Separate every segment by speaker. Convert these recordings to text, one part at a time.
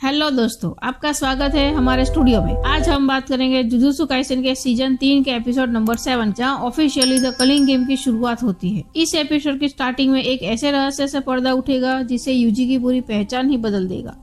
Speaker 1: Hello दोस्तों, आपका स्वागत है हमारे स्टूडियो में। आज हम बात करेंगे जुजुत्सु काइसेन के सीजन 3 के एपिसोड नंबर 7, जहां ऑफिशियली द कलिंग गेम की शुरुआत होती है। इस एपिसोड की स्टार्टिंग में एक ऐसे रहस्य से पर्दा उठेगा जिससे यूजी की पूरी पहचान ही बदल देगा।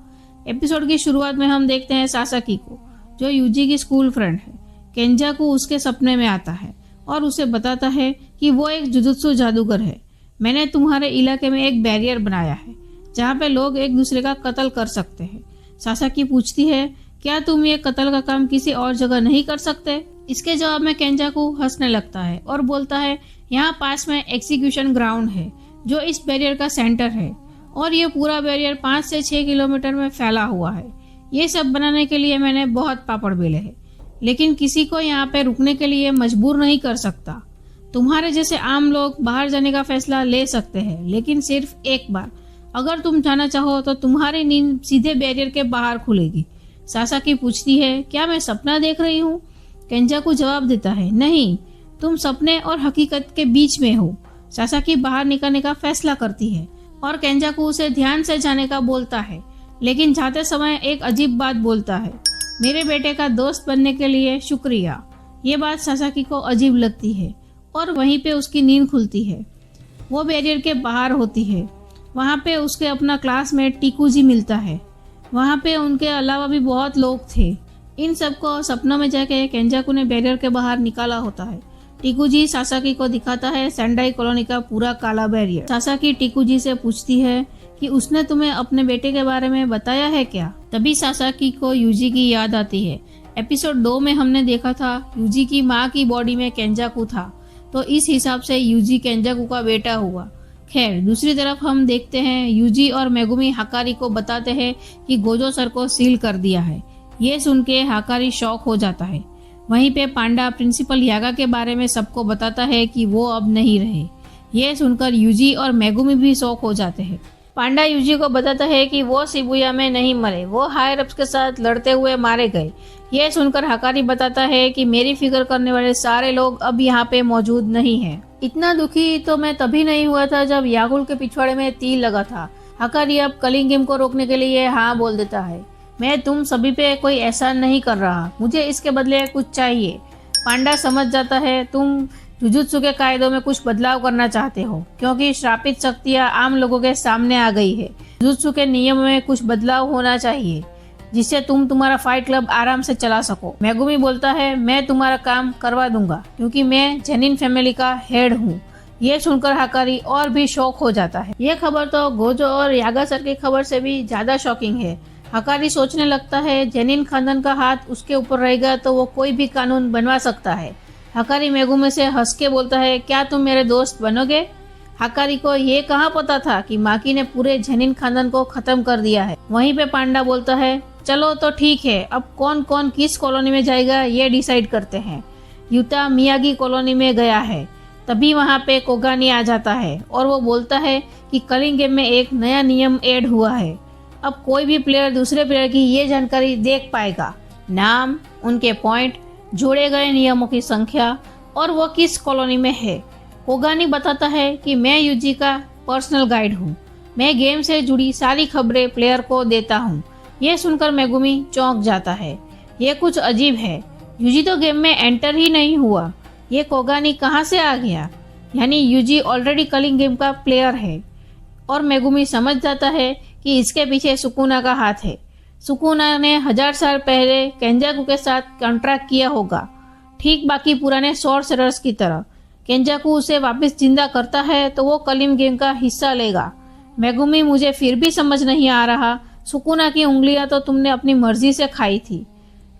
Speaker 1: एपिसोड की शुरुआत में हम देखते हैं सासाकी को, जो यूजी की स्कूल फ्रेंड है। केंजाकू उसके सपने में आता है और उसे बताता है कि वो एक जुजुत्सु जादूगर है। मैंने तुम्हारे इलाके में एक बैरियर बनाया है जहाँ पे लोग एक दूसरे का कत्ल कर सकते हैं। सासाकी पूछती है, क्या तुम ये कत्ल का काम किसी और जगह नहीं कर सकते? इसके जवाब में केंजाकू हंसने लगता है और बोलता है, यहाँ पास में एग्जीक्यूशन ग्राउंड है जो इस बैरियर का सेंटर है और ये पूरा बैरियर 5 से 6 किलोमीटर में फैला हुआ है। ये सब बनाने के लिए मैंने बहुत पापड़ बेले हैं, लेकिन किसी को यहाँ पे रुकने के लिए मजबूर नहीं कर सकता। तुम्हारे जैसे आम लोग बाहर जाने का फैसला ले सकते हैं, लेकिन सिर्फ एक बार। अगर तुम जाना चाहो तो तुम्हारी नींद सीधे बैरियर के बाहर खुलेगी। सासाकी पूछती है, क्या मैं सपना देख रही हूँ? केंजाकू जवाब देता है, नहीं, तुम सपने और हकीकत के बीच में हो। सासाकी बाहर निकलने का फैसला करती है और केंजाकू उसे ध्यान से जाने का बोलता है, लेकिन जाते समय एक अजीब बात बोलता है, मेरे बेटे का दोस्त बनने के लिए शुक्रिया। ये बात सासाकी को अजीब लगती है और वहीं पे उसकी नींद खुलती है। वो बैरियर के बाहर होती है। वहाँ पे उसके अपना क्लासमेट टिकुजी मिलता है। वहाँ पे उनके अलावा भी बहुत लोग थे। इन सबको सपनों में जाके केंजाकू ने बैरियर के बाहर निकाला होता है। टिकुजी सासाकी को दिखाता है सेंडाई कॉलोनी का पूरा काला बैरियर। सासाकी टिकुजी से पूछती है कि उसने तुम्हें अपने बेटे के बारे में बताया है क्या? तभी सासाकी को यूजी की याद आती है। एपिसोड 2 में हमने देखा था यूजी की माँ की बॉडी में केंजाकू था, तो इस हिसाब से यूजी केंजाकू का बेटा हुआ। खैर, दूसरी तरफ हम देखते हैं यूजी और मेगुमी हाकारी को बताते हैं कि गोजो सर को सील कर दिया है। ये सुन के हाकारी शॉक हो जाता है। वहीं पे पांडा प्रिंसिपल यागा के बारे में सबको बताता है कि वो अब नहीं रहे। ये सुनकर यूजी और मेगुमी भी शॉक हो जाते हैं। पांडा यूजी को बताता है कि वो शिबुया में नहीं मरे, वो हायर अप्स के साथ लड़ते हुए मारे गए। ये सुनकर हाकारी बताता है कि मेरी फिक्र करने वाले सारे लोग अब यहाँ पे मौजूद नहीं हैं। इतना दुखी तो मैं तभी नहीं हुआ था जब यागुल के पिछवाड़े में तीर लगा था। हाकारी अब कलिंग गेम को रोकने के लिए हाँ बोल देता है। मैं तुम सभी पे कोई एहसान नहीं कर रहा, मुझे इसके बदले कुछ चाहिए। पांडा समझ जाता है तुम जुजुत्सु के कायदों में कुछ बदलाव करना चाहते हो, क्योंकि श्रापित शक्तियाँ आम लोगों के सामने आ गई है। जुजुत्सु के नियम में कुछ बदलाव होना चाहिए जिससे तुम तुम्हारा फाइट क्लब आराम से चला सको। मेगुमी बोलता है, मैं तुम्हारा काम करवा दूंगा क्योंकि मैं जेनिन फैमिली का हेड हूँ। ये सुनकर हाकारी और भी शॉक हो जाता है। ये खबर तो गोजो और यागा सर की खबर से भी ज्यादा शॉकिंग है। हाकारी सोचने लगता है जेनिन खानदान का हाथ उसके ऊपर रहेगा तो वो कोई भी कानून बनवा सकता है। हाकारी मेगुमी से हंस के बोलता है, क्या तुम मेरे दोस्त बनोगे? हाकारी को ये कहाँ पता था कि माकी ने पूरे जेनिन खानदान को खत्म कर दिया है। वहीं पे पांडा बोलता है, चलो तो ठीक है, अब कौन कौन किस कॉलोनी में जाएगा ये डिसाइड करते हैं। युता मियागी कॉलोनी में गया है। तभी वहाँ पे कोगानी आ जाता है और वो बोलता है कि कलिंग गेम में एक नया नियम ऐड हुआ है। अब कोई भी प्लेयर दूसरे प्लेयर की ये जानकारी देख पाएगा, नाम, उनके पॉइंट, जोड़े गए नियमों की संख्या और वो किस कॉलोनी में है। कोगानी बताता है कि मैं यूजी का पर्सनल गाइड हूँ, मैं गेम से जुड़ी सारी खबरें प्लेयर को देता हूँ। ये सुनकर मेगुमी चौंक जाता है। ये कुछ अजीब है, यूजी तो गेम में एंटर ही नहीं हुआ, ये कोगानी कहाँ से आ गया? यानी यूजी ऑलरेडी कलिंग गेम का प्लेयर है। और मेगुमी समझ जाता है कि इसके पीछे सुकुना का हाथ है। सुकुना ने 1000 साल पहले केंजाकू के साथ कॉन्ट्रैक्ट किया होगा, ठीक बाकी पुराने सॉर्सरर्स की तरह। केंजाकू उसे वापस जिंदा करता है तो वो कलिंग गेम का हिस्सा लेगा। मेगुमी, मुझे फिर भी समझ नहीं आ रहा, सुकुना की उंगलियां तो तुमने अपनी मर्जी से खाई थी,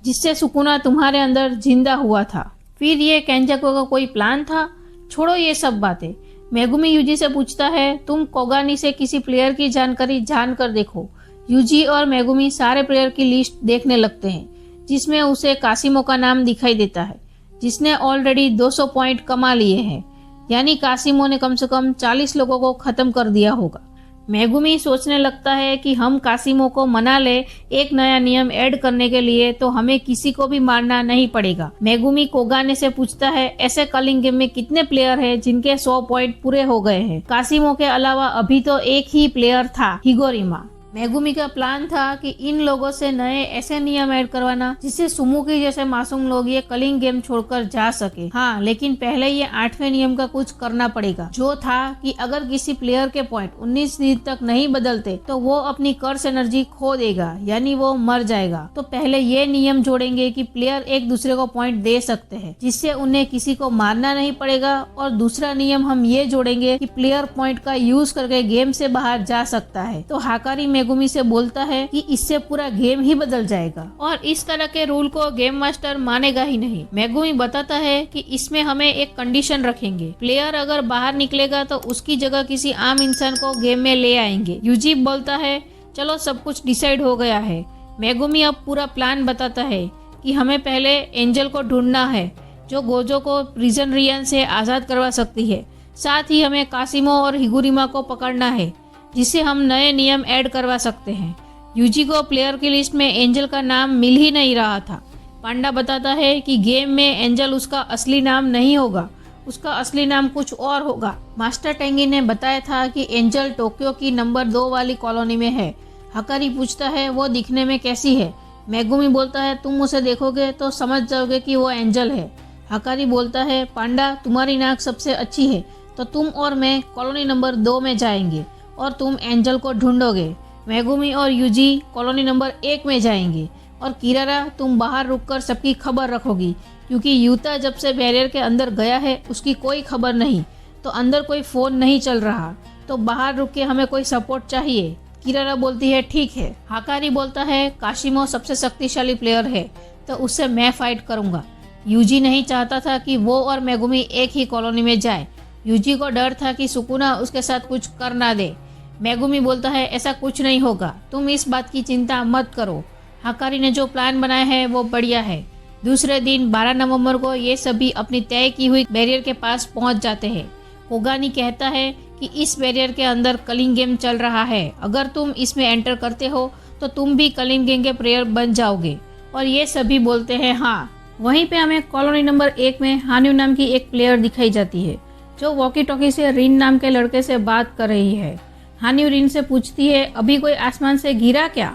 Speaker 1: जिससे सुकुना तुम्हारे अंदर जिंदा हुआ था। फिर ये केंजाकू का कोई प्लान था? छोड़ो ये सब बातें। मेगुमी यूजी से पूछता है, तुम कोगानी से किसी प्लेयर की जानकारी जान कर देखो। यूजी और मेगुमी सारे प्लेयर की लिस्ट देखने लगते हैं, जिसमें उसे कासिमो का नाम दिखाई देता है, जिसने ऑलरेडी 200 पॉइंट कमा लिए हैं। यानी कासिमो ने कम से कम 40 लोगों को खत्म कर दिया होगा। मेगुमी सोचने लगता है कि हम कासिमो को मना ले एक नया नियम ऐड करने के लिए, तो हमें किसी को भी मारना नहीं पड़ेगा। मेगुमी कोगाने से पूछता है, ऐसे कलिंग गेम में कितने प्लेयर हैं जिनके 100 पॉइंट पूरे हो गए हैं? कासिमो के अलावा अभी तो एक ही प्लेयर था, हिगोरिमा। मेगुमी का प्लान था कि इन लोगों से नए ऐसे नियम ऐड करवाना जिससे सुमुकी जैसे मासूम लोग ये कलिंग गेम छोड़कर जा सके। हाँ, लेकिन पहले ये 8वें नियम का कुछ करना पड़ेगा, जो था कि अगर किसी प्लेयर के पॉइंट 19 दिन तक नहीं बदलते तो वो अपनी कर्स एनर्जी खो देगा, यानी वो मर जाएगा। तो पहले ये नियम जोड़ेंगे कि प्लेयर एक दूसरे को पॉइंट दे सकते हैं, जिससे उन्हें किसी को मारना नहीं पड़ेगा। और दूसरा नियम हम ये जोड़ेंगे कि प्लेयर पॉइंट का यूज करके गेम से बाहर जा सकता है। तो हाकारी मेगुमी से बोलता है कि इससे पूरा गेम ही बदल जाएगा, और इस तरह के रूल को गेम मास्टर मानेगा ही नहीं। मेगुमी बताता है कि इसमें हमें एक कंडीशन रखेंगे, प्लेयर अगर बाहर निकलेगा तो उसकी जगह किसी आम इंसान को गेम में ले आएंगे। यूजी बोलता है चलो सब कुछ डिसाइड हो गया है। मेगुमी अब पूरा प्लान बताता है कि हमें पहले एंजल को ढूंढना है जो गोजो को प्रिजन रियन से आज़ाद करवा सकती है। साथ ही हमें कासिमो और हिगुरिमा को पकड़ना है, जिससे हम नए नियम ऐड करवा सकते हैं। यूजी को प्लेयर की लिस्ट में एंजल का नाम मिल ही नहीं रहा था। पांडा बताता है कि गेम में एंजल उसका असली नाम नहीं होगा, उसका असली नाम कुछ और होगा। मास्टर टेंगी ने बताया था कि एंजल टोक्यो की नंबर 2 वाली कॉलोनी में है। हकारी पूछता है वो दिखने में कैसी है। मेगुमी बोलता है तुम उसे देखोगे तो समझ जाओगे कि वो एंजल है। हकारी बोलता है पांडा तुम्हारी नाक सबसे अच्छी है, तो तुम और मैं कॉलोनी नंबर 2 में जाएंगे और तुम एंजल को ढूंढोगे। मेगुमी और यूजी कॉलोनी नंबर 1 में जाएंगे और किरारा तुम बाहर रुककर सबकी खबर रखोगी, क्योंकि यूता जब से बैरियर के अंदर गया है उसकी कोई खबर नहीं, तो अंदर कोई फ़ोन नहीं चल रहा, तो बाहर रुक के हमें कोई सपोर्ट चाहिए। किरारा बोलती है ठीक है। हाकारी बोलता है काशिमो सबसे शक्तिशाली प्लेयर है, तो उससे मैं फाइट करूंगा। यूजी नहीं चाहता था कि वो और मेगुमी एक ही कॉलोनी में जाए। यूजी को डर था कि सुकुना उसके साथ कुछ कर ना दे। मेगुमी बोलता है ऐसा कुछ नहीं होगा, तुम इस बात की चिंता मत करो। हाकारी ने जो प्लान बनाया है वो बढ़िया है। दूसरे दिन 12 नवंबर को ये सभी अपनी तय की हुई बैरियर के पास पहुंच जाते हैं। कोगानी कहता है कि इस बैरियर के अंदर कलिंग गेम चल रहा है, अगर तुम इसमें एंटर करते हो तो तुम भी कलिंग गेम के प्लेयर बन जाओगे। और ये सभी बोलते हैं हाँ। वहीं पे हमें कॉलोनी नंबर 1 में हान्यू नाम की एक प्लेयर दिखाई जाती है, जो वॉकी टॉकी से रिन नाम के लड़के से बात कर रही है। हान्यू रिन से पूछती है अभी कोई आसमान से गिरा क्या।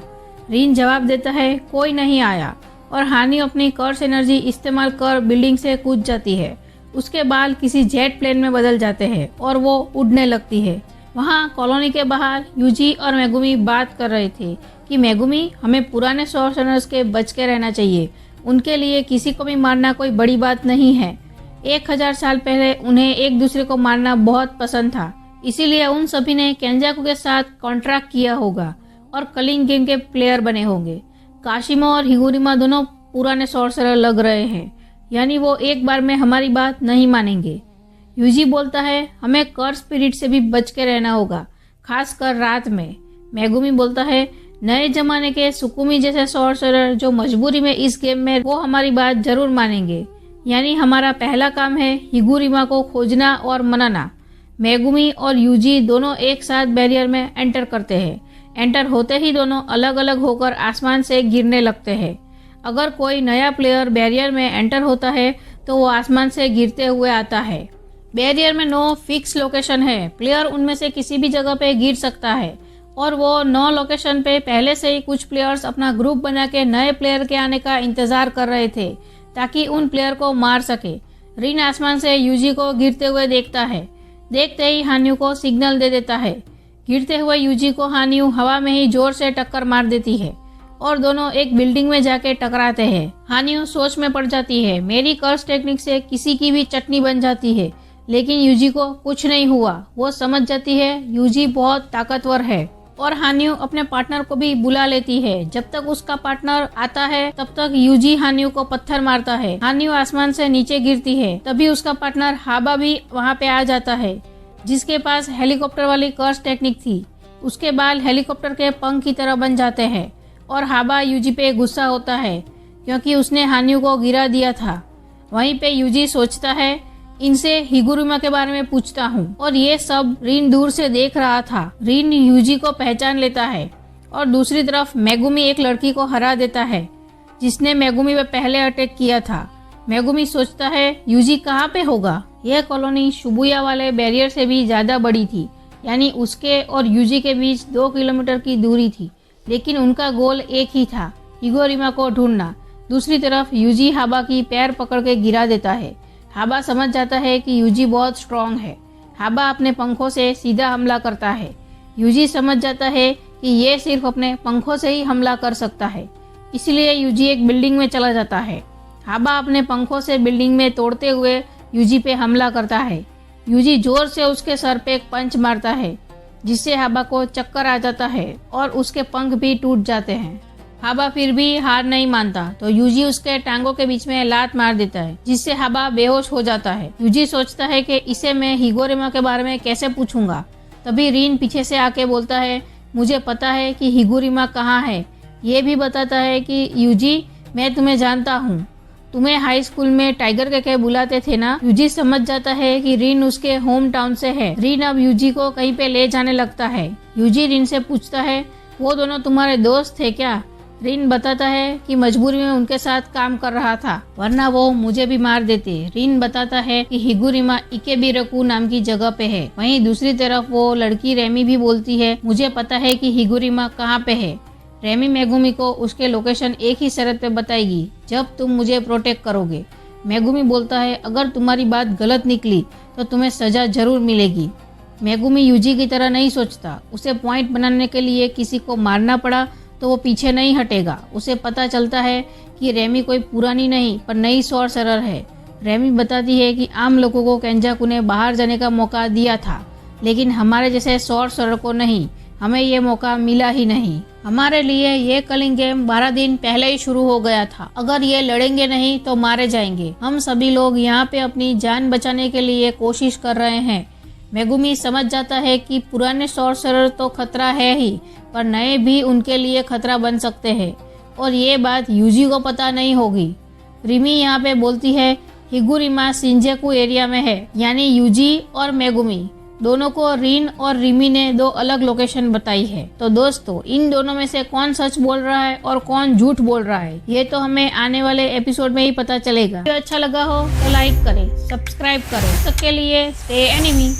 Speaker 1: रिन जवाब देता है कोई नहीं आया, और हान्यू अपनी कर्स एनर्जी इस्तेमाल कर बिल्डिंग से कूद जाती है। उसके बाल किसी जेट प्लेन में बदल जाते हैं और वो उड़ने लगती है। वहाँ कॉलोनी के बाहर यूजी और मेगुमी बात कर रहे थे कि मेगुमी हमें पुराने सॉर्सरर्स के बच के रहना चाहिए, उनके लिए किसी को भी मारना कोई बड़ी बात नहीं है। 1000 साल पहले उन्हें एक दूसरे को मारना बहुत पसंद था, इसीलिए उन सभी ने केंजाकू के साथ कॉन्ट्रैक्ट किया होगा और कलिंग गेम के प्लेयर बने होंगे। काशिमो और हिगुरिमा दोनों पुराने सॉर्सरर लग रहे हैं, यानी वो एक बार में हमारी बात नहीं मानेंगे। यूजी बोलता है हमें कर्स स्पिरिट से भी बच के रहना होगा, खासकर रात में। मेगुमी बोलता है नए जमाने के सुकुमी जैसे सॉर्सरर जो मजबूरी में इस गेम में, वो हमारी बात जरूर मानेंगे, यानी हमारा पहला काम है हिगुरिमा को खोजना और मनाना। मेगुमी और यूजी दोनों एक साथ बैरियर में एंटर करते हैं। एंटर होते ही दोनों अलग अलग होकर आसमान से गिरने लगते हैं। अगर कोई नया प्लेयर बैरियर में एंटर होता है तो वो आसमान से गिरते हुए आता है। बैरियर में 9 फिक्स लोकेशन है, प्लेयर उनमें से किसी भी जगह पे गिर सकता है, और वो 9 लोकेशन पे पहले से ही कुछ प्लेयर्स अपना ग्रुप बना के नए प्लेयर के आने का इंतजार कर रहे थे ताकि उन प्लेयर को मार सके। रिन आसमान से यूजी को गिरते हुए देखता है, देखते ही हान्यू को सिग्नल दे देता है। गिरते हुए यूजी को हान्यू हवा में ही जोर से टक्कर मार देती है और दोनों एक बिल्डिंग में जाके टकराते हैं। हान्यू सोच में पड़ जाती है, मेरी कर्स टेक्निक से किसी की भी चटनी बन जाती है, लेकिन यूजी को कुछ नहीं हुआ। वो समझ जाती है यूजी बहुत ताकतवर है, और हान्यू अपने पार्टनर को भी बुला लेती है। जब तक उसका पार्टनर आता है तब तक यूजी हान्यू को पत्थर मारता है। हान्यू आसमान से नीचे गिरती है, तभी उसका पार्टनर हाबा भी वहाँ पे आ जाता है, जिसके पास हेलीकॉप्टर वाली कर्स टेक्निक थी। उसके बाल हेलीकॉप्टर के पंख की तरह बन जाते हैं, और हाबा यूजी पे गुस्सा होता है क्योंकि उसने हान्यू को गिरा दिया था। वहीं पे यूजी सोचता है इनसे हिगुरिमा के बारे में पूछता हूँ, और ये सब रिन दूर से देख रहा था। रिन यूजी को पहचान लेता है, और दूसरी तरफ मेगुमी एक लड़की को हरा देता है जिसने मेगुमी पे पहले अटैक किया था। मेगुमी सोचता है यूजी कहाँ पे होगा। यह कॉलोनी शिबुया वाले बैरियर से भी ज्यादा बड़ी थी, यानी उसके और यूजी के बीच 2 किलोमीटर की दूरी थी, लेकिन उनका गोल एक ही था, हिगोरिमा को ढूंढना। दूसरी तरफ यूजी हाबा की पैर पकड़ के गिरा देता है। हाबा समझ जाता है कि यूजी बहुत स्ट्रांग है। हाबा अपने पंखों से सीधा हमला करता है। यूजी समझ जाता है कि ये सिर्फ अपने पंखों से ही हमला कर सकता है, इसलिए यूजी एक बिल्डिंग में चला जाता है। हाबा अपने पंखों से बिल्डिंग में तोड़ते हुए यूजी पे हमला करता है। यूजी जोर से उसके सर पे एक पंच मारता है, जिससे हाबा को चक्कर आ जाता है और उसके पंख भी टूट जाते हैं। हाबा फिर भी हार नहीं मानता, तो यूजी उसके टांगों के बीच में लात मार देता है, जिससे हाबा बेहोश हो जाता है। यूजी सोचता है कि इसे मैं हिगोरिमा के बारे में कैसे पूछूंगा। तभी रीन पीछे से आके बोलता है, मुझे पता है कि हिगोरिमा कहाँ है। ये भी बताता है कि यूजी, मैं तुम्हें जानता हूँ, तुम्हें हाई स्कूल में टाइगर के बुलाते थे ना। यूजी समझ जाता है कि रीन उसके होम टाउन से है। रीन अब यूजी को कहीं पे ले जाने लगता है। यूजी रीन से पूछता है, वो दोनों तुम्हारे दोस्त थे क्या? रीन बताता है कि मजबूरी में उनके साथ काम कर रहा था, वरना वो मुझे भी मार देते। रीन बताता है कि हिगोरिमा इकेबिरकू नाम की जगह पे है। वहीं दूसरी तरफ वो लड़की रेमी भी बोलती है, मुझे पता है कि हिगोरिमा कहाँ पे है। रेमी मेगुमी को उसके लोकेशन एक ही शर्त पे बताएगी, जब तुम मुझे प्रोटेक्ट करोगे। मेगुमी बोलता है, अगर तुम्हारी बात गलत निकली तो तुम्हें सजा जरूर मिलेगी। मेगुमी यूजी की तरह नहीं सोचता। उसे पॉइंट बनाने के लिए किसी को मारना पड़ा तो वो पीछे नहीं हटेगा। उसे पता चलता है कि रेमी कोई पुरानी नहीं पर नई सॉर्सरर है। रेमी बताती है कि आम लोगों को केंजाकू ने बाहर जाने का मौका दिया था, लेकिन हमारे जैसे सॉर्सरर को नहीं। हमें ये मौका मिला ही नहीं। हमारे लिए ये कलिंग गेम 12 दिन पहले ही शुरू हो गया था। अगर ये लड़ेंगे नहीं तो मारे जाएंगे। हम सभी लोग यहाँ पे अपनी जान बचाने के लिए कोशिश कर रहे हैं। मेगुमी समझ जाता है कि पुराने सॉर्सरर तो खतरा है ही, पर नए भी उनके लिए खतरा बन सकते हैं, और ये बात यूजी को पता नहीं होगी। रिमी यहाँ पे बोलती है, हिगोरिमा शिंजेकू एरिया में है, यानी यूजी और मेगुमी दोनों को रीन और रिमी ने 2 अलग लोकेशन बताई है। तो दोस्तों, इन दोनों में से कौन सच बोल रहा है और कौन झूठ बोल रहा है, ये तो हमें आने वाले एपिसोड में ही पता चलेगा। वीडियो अच्छा लगा हो तो लाइक करें, सब्सक्राइब करें। तब तक के लिए स्टे एनिमी।